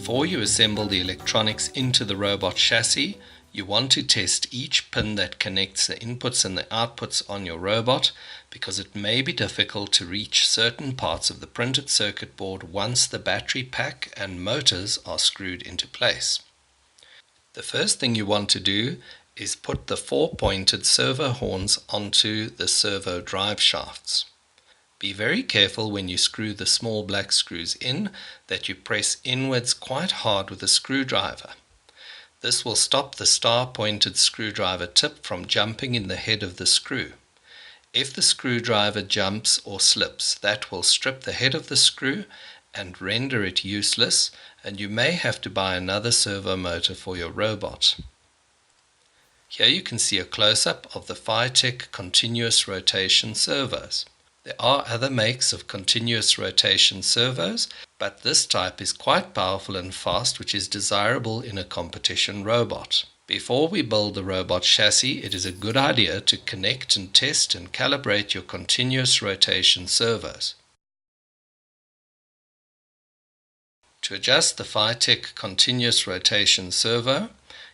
Before you assemble the electronics into the robot chassis, you want to test each pin that connects the inputs and the outputs on your robot, because it may be difficult to reach certain parts of the printed circuit board once the battery pack and motors are screwed into place. The first thing you want to do is put the 4-pointed servo horns onto the servo drive shafts. Be very careful when you screw the small black screws in that you press inwards quite hard with a screwdriver. This will stop the star-pointed screwdriver tip from jumping in the head of the screw. If the screwdriver jumps or slips, that will strip the head of the screw and render it useless, and you may have to buy another servo motor for your robot. Here you can see a close-up of the Phytech continuous rotation servos. There are other makes of continuous rotation servos, but this type is quite powerful and fast, which is desirable in a competition robot. Before we build the robot chassis, it is a good idea to connect and test and calibrate your continuous rotation servos. To adjust the Phytech continuous rotation servo,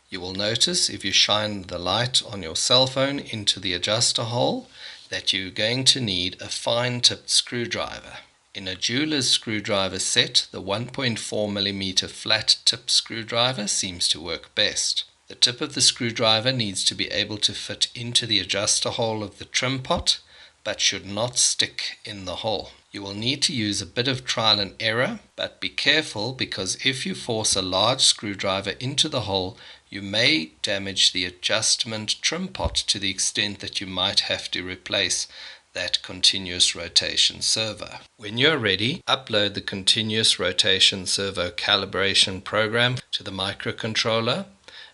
you will notice if you shine the light on your cell phone into the adjuster hole that you're going to need a fine-tipped screwdriver. In a jeweler's screwdriver set, the 1.4mm flat-tip screwdriver seems to work best. The tip of the screwdriver needs to be able to fit into the adjuster hole of the trim pot, but should not stick in the hole. You will need to use a bit of trial and error, but be careful, because if you force a large screwdriver into the hole, you may damage the adjustment trim pot to the extent that you might have to replace that continuous rotation servo. When you're ready, upload the continuous rotation servo calibration program to the microcontroller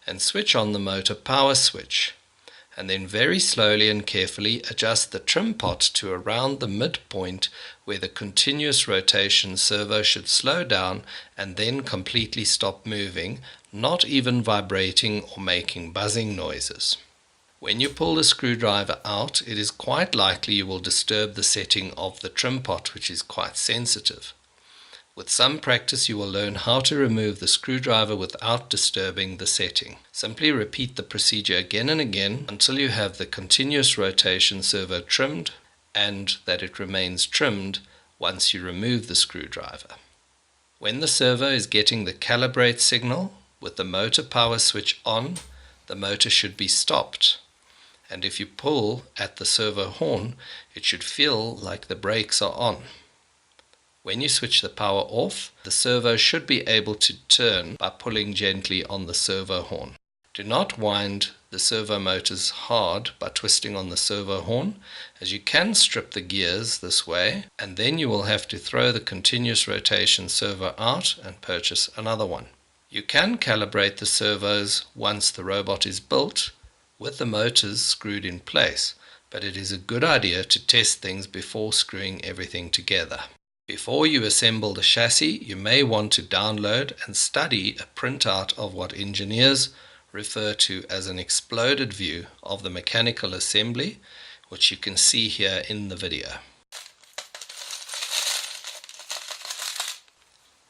and switch on the motor power switch. And then very slowly and carefully adjust the trim pot to around the midpoint where the continuous rotation servo should slow down and then completely stop moving, not even vibrating or making buzzing noises. When you pull the screwdriver out, it is quite likely you will disturb the setting of the trim pot, which is quite sensitive. With some practice, you will learn how to remove the screwdriver without disturbing the setting. Simply repeat the procedure again and again until you have the continuous rotation servo trimmed and that it remains trimmed once you remove the screwdriver. When the servo is getting the calibrate signal with the motor power switch on, the motor should be stopped. And if you pull at the servo horn, it should feel like the brakes are on. When you switch the power off, the servo should be able to turn by pulling gently on the servo horn. Do not wind the servo motors hard by twisting on the servo horn, as you can strip the gears this way, and then you will have to throw the continuous rotation servo out and purchase another one. You can calibrate the servos once the robot is built with the motors screwed in place, but it is a good idea to test things before screwing everything together. Before you assemble the chassis, you may want to download and study a printout of what engineers refer to as an exploded view of the mechanical assembly, which you can see here in the video.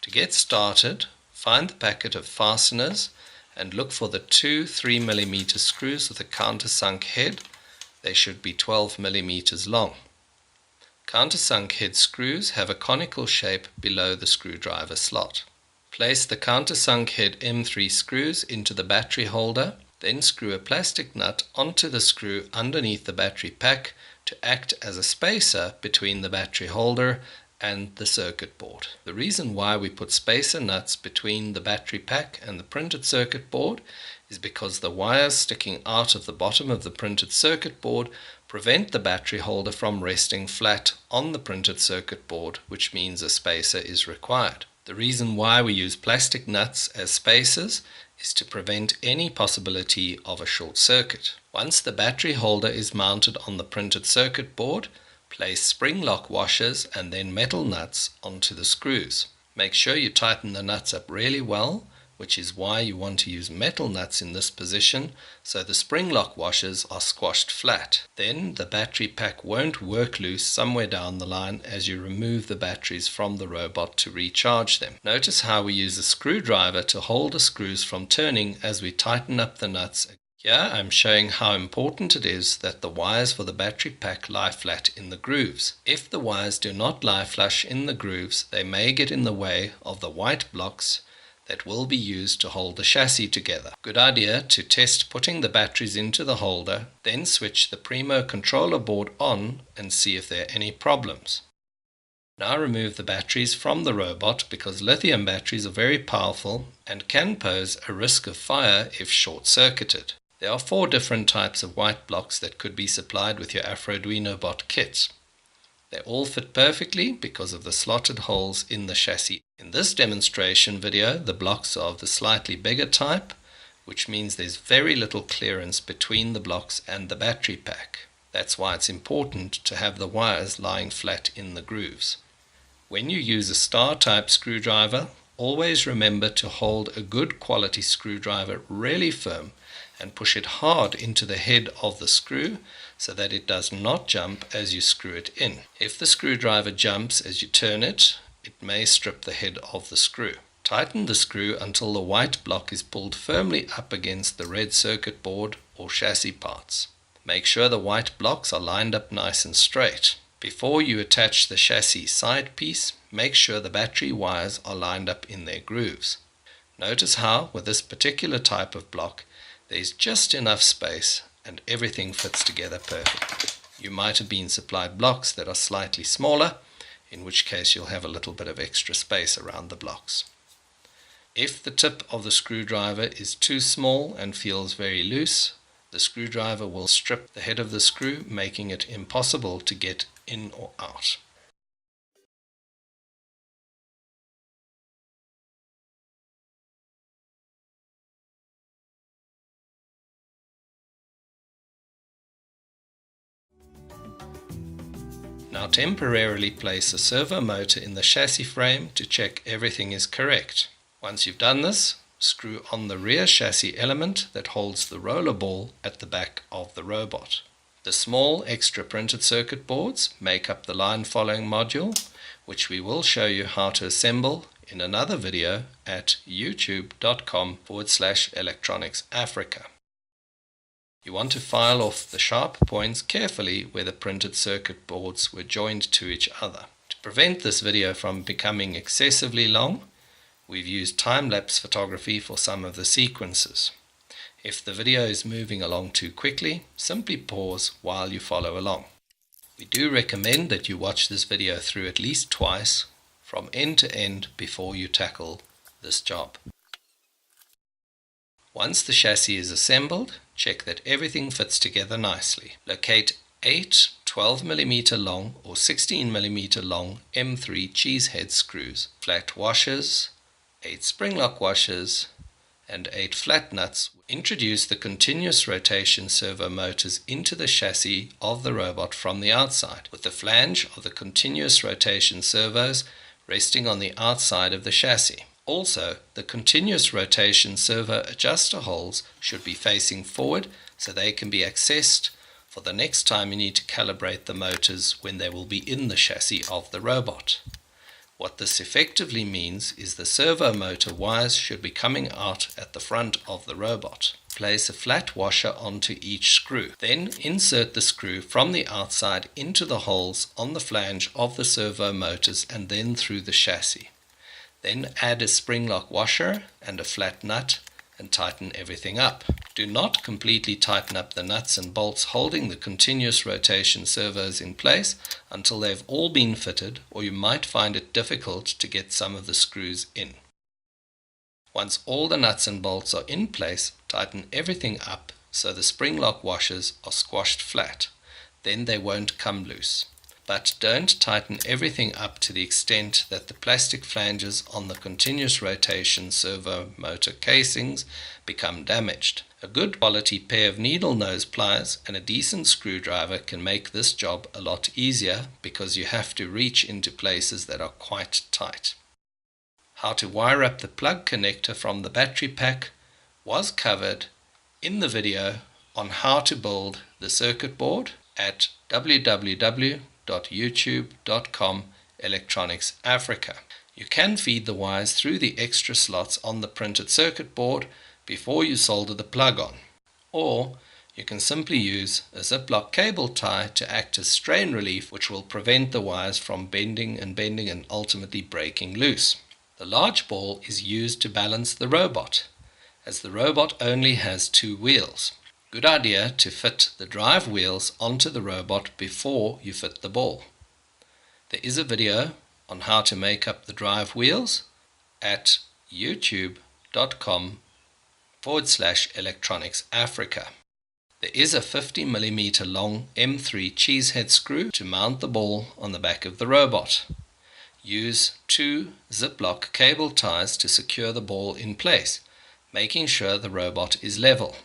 To get started, find the packet of fasteners and look for the two 3mm screws with a countersunk head. They should be 12mm long. Countersunk head screws have a conical shape below the screwdriver slot. Place the countersunk head M3 screws into the battery holder, then screw a plastic nut onto the screw underneath the battery pack to act as a spacer between the battery holder and the circuit board. The reason why we put spacer nuts between the battery pack and the printed circuit board is because the wires sticking out of the bottom of the printed circuit board prevent the battery holder from resting flat on the printed circuit board, which means a spacer is required. The reason why we use plastic nuts as spacers is to prevent any possibility of a short circuit. Once the battery holder is mounted on the printed circuit board, place spring lock washers and then metal nuts onto the screws. Make sure you tighten the nuts up really well which is why you want to use metal nuts in this position so the spring lock washers are squashed flat. Then the battery pack won't work loose somewhere down the line as you remove the batteries from the robot to recharge them. Notice how we use a screwdriver to hold the screws from turning as we tighten up the nuts. Here I'm showing how important it is that the wires for the battery pack lie flat in the grooves. If the wires do not lie flush in the grooves, they may get in the way of the white blocks that will be used to hold the chassis together. Good idea to test putting the batteries into the holder, then switch the Primo controller board on and see if there are any problems. Now remove the batteries from the robot because lithium batteries are very powerful and can pose a risk of fire if short-circuited. There are 4 different types of white blocks that could be supplied with your Arduino bot kit. They all fit perfectly because of the slotted holes in the chassis. In this demonstration video, the blocks are of the slightly bigger type, which means there's very little clearance between the blocks and the battery pack. That's why it's important to have the wires lying flat in the grooves. When you use a star-type screwdriver, always remember to hold a good quality screwdriver really firm and push it hard into the head of the screw so that it does not jump as you screw it in. If the screwdriver jumps as you turn it, it may strip the head of the screw. Tighten the screw until the white block is pulled firmly up against the red circuit board or chassis parts. Make sure the white blocks are lined up nice and straight. Before you attach the chassis side piece, make sure the battery wires are lined up in their grooves. Notice how, with this particular type of block, there's just enough space and everything fits together perfectly. You might have been supplied blocks that are slightly smaller, in which case you'll have a little bit of extra space around the blocks. If the tip of the screwdriver is too small and feels very loose, the screwdriver will strip the head of the screw, making it impossible to get in or out. Now temporarily place a servo motor in the chassis frame to check everything is correct. Once you've done this, screw on the rear chassis element that holds the roller ball at the back of the robot. The small extra printed circuit boards make up the line following module, which we will show you how to assemble in another video at youtube.com/electronicsafrica. You want to file off the sharp points carefully where the printed circuit boards were joined to each other. To prevent this video from becoming excessively long, we've used time-lapse photography for some of the sequences. If the video is moving along too quickly, simply pause while you follow along. We do recommend that you watch this video through at least twice, from end to end, before you tackle this job. Once the chassis is assembled, check that everything fits together nicely. Locate 8 12mm long or 16mm long M3 cheesehead screws, flat washers, 8 spring lock washers, and 8 flat nuts. Introduce the continuous rotation servo motors into the chassis of the robot from the outside, with the flange of the continuous rotation servos resting on the outside of the chassis. Also, the continuous rotation servo adjuster holes should be facing forward so they can be accessed for the next time you need to calibrate the motors when they will be in the chassis of the robot. What this effectively means is the servo motor wires should be coming out at the front of the robot. Place a flat washer onto each screw. Then insert the screw from the outside into the holes on the flange of the servo motors and then through the chassis. Then add a spring lock washer and a flat nut and tighten everything up. Do not completely tighten up the nuts and bolts holding the continuous rotation servos in place until they've all been fitted, or you might find it difficult to get some of the screws in. Once all the nuts and bolts are in place, tighten everything up so the spring lock washers are squashed flat. Then they won't come loose. But don't tighten everything up to the extent that the plastic flanges on the continuous rotation servo motor casings become damaged. A good quality pair of needle nose pliers and a decent screwdriver can make this job a lot easier because you have to reach into places that are quite tight. How to wire up the plug connector from the battery pack was covered in the video on how to build the circuit board at www.youtube.com/electronicsafrica. You can feed the wires through the extra slots on the printed circuit board before you solder the plug on, or you can simply use a Ziploc cable tie to act as strain relief, which will prevent the wires from bending and ultimately breaking loose. The large ball is used to balance the robot, as the robot only has 2 wheels. Good idea to fit the drive wheels onto the robot before you fit the ball. There is a video on how to make up the drive wheels at youtube.com/electronicsafrica. There is a 50mm long M3 cheesehead screw to mount the ball on the back of the robot. Use 2 Ziploc cable ties to secure the ball in place, making sure the robot is level.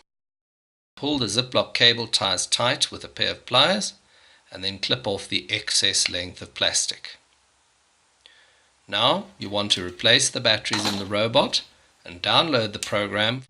Pull the Ziploc cable ties tight with a pair of pliers and then clip off the excess length of plastic. Now you want to replace the batteries in the robot and download the program